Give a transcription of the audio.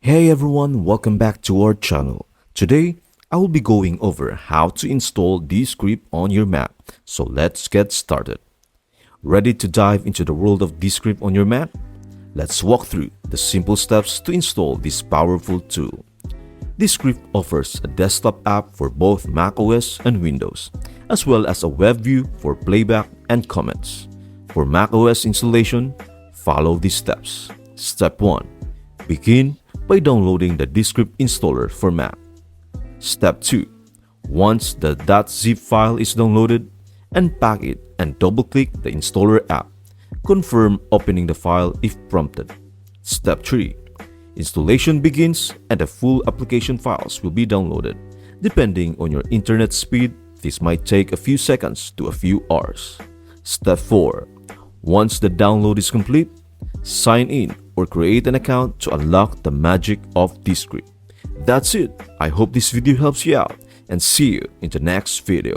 Hey everyone, welcome back to our channel. Today, I will be going over how to install Descript on your Mac. So let's get started. Ready to dive into the world of Descript on your Mac? Let's walk through the simple steps to install this powerful tool. Descript offers a desktop app for both macOS and Windows, as well as a web view for playback and comments. For macOS installation, follow these steps. Step 1. Begin by downloading the Descript installer for Mac. Step 2. Once the .zip file is downloaded, unpack it and double-click the installer app. Confirm opening the file if prompted. Step 3. Installation begins and the full application files will be downloaded. Depending on your internet speed, this might take a few seconds to a few hours. Step 4. Once the download is complete, sign in or create an account to unlock the magic of Descript. That's it. I hope this video helps you out and see you in the next video.